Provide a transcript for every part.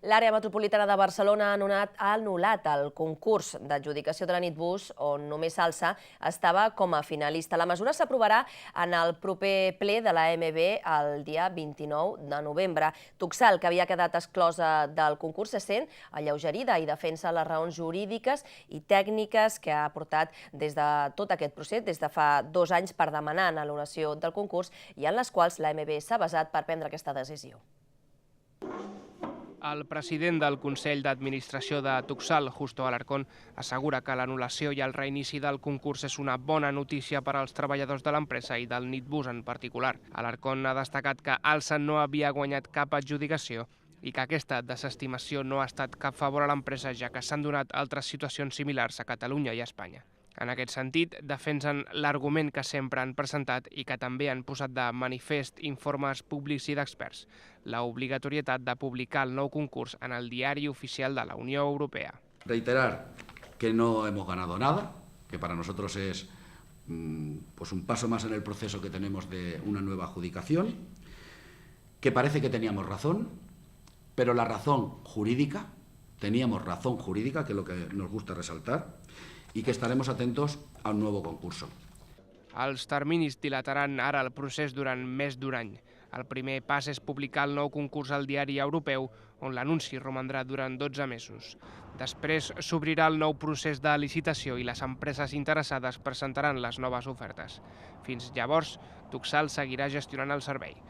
L'àrea metropolitana de Barcelona ha anul·lat el concurs d'adjudicació de la Nitbus, on només Alsa estava com a finalista. La mesura s'aprovarà en el proper ple de l'AMB el dia 29 de novembre. Tuxal, que havia quedat exclosa del concurs, se sent alleugerida i defensa les raons jurídiques i tècniques que ha portat des de tot aquest procés, des de fa 2 anys, per demanar anul·lació del concurs i en les quals l'AMB s'ha basat per prendre aquesta decisió. El president del Consell d'Administració de Tuxal, Justo Alarcón, assegura que l'anul·lació i el reinici del concurs és una bona notícia per als treballadors de l'empresa i del Nitbus en particular. Alarcón ha destacat que Alsa no havia guanyat cap adjudicació i que aquesta desestimació no ha estat cap favor a l'empresa, ja que s'han donat altres situacions similars a Catalunya i a Espanya. En aquest sentit, defensen l'argument que sempre han presentat i que també han posat de manifest informes públics i d'experts, la obligatorietat de publicar el nou concurs en el Diari Oficial de la Unió Europea. Reiterar que no hemos ganado nada, que para nosotros es un paso más en el proceso que tenemos de una nueva adjudicación, que parece que teníamos razón, pero la razón jurídica, teníamos razón jurídica, que es lo que nos gusta resaltar, i que estaremos atentos a un nuevo concurso. Els terminis dilataran ara el procés durant més d'un any. El primer pas és publicar el nou concurs al Diari Europeu, on l'anunci romandrà durant 12 mesos. Després s'obrirà el nou procés de licitació i les empreses interessades presentaran les noves ofertes. Fins llavors, Tuxal seguirà gestionant el servei.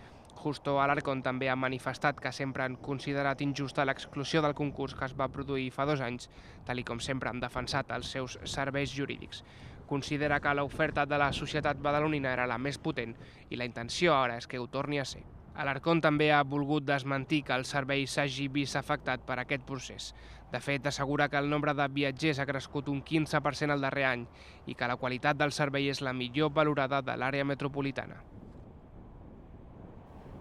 Justo Alarcón també ha manifestat que sempre han considerat injusta l'exclusió del concurs que es va produir fa 2 anys, tal com sempre han defensat els seus serveis jurídics. Considera que l'oferta de la societat badalonina era la més potent i la intenció ara és que ho torni a ser. Alarcón també ha volgut desmentir que el servei s'hagi vist afectat per aquest procés. De fet, assegura que el nombre de viatgers ha crescut un 15% el darrer any i que la qualitat del servei és la millor valorada de l'àrea metropolitana.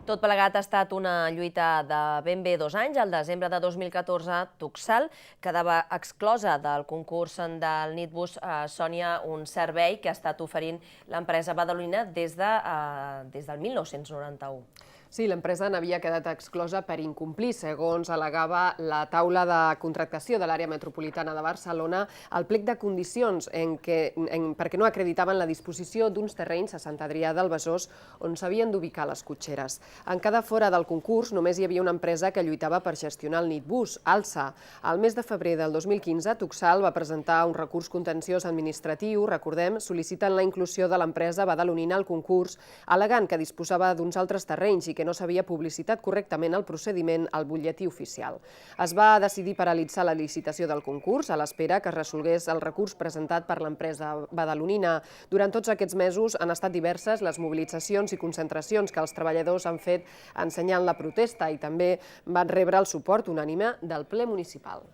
Tot plegat ha estat una lluita de ben bé 2 anys. Al desembre de 2014, Tuxal quedava exclosa del concurs del Nitbus Sònia, un servei que ha estat oferint l'empresa badalonina des del 1991. Sí, l'empresa n'havia quedat exclosa per incomplir, segons al·legava la taula de contractació de l'àrea metropolitana de Barcelona, el plec de condicions perquè no acreditaven la disposició d'uns terrenys a Sant Adrià del Besòs on s'havien d'ubicar les cotxeres. En quedar fora del concurs, només hi havia una empresa que lluitava per gestionar el Nitbus, Alsa. Al mes de febrer del 2015, Tuxal va presentar un recurs contenciós administratiu, recordem, sol·licitant la inclusió de l'empresa badalonina al concurs, al·legant que disposava d'uns altres terrenys i que no s'havia publicitat correctament el procediment al butlletí oficial. Es va decidir paralitzar la licitació del concurs a l'espera que es resolgués el recurs presentat per l'empresa badalonina. Durant tots aquests mesos han estat diverses les mobilitzacions i concentracions que els treballadors han fet ensenyant la protesta i també van rebre el suport unànime del ple municipal.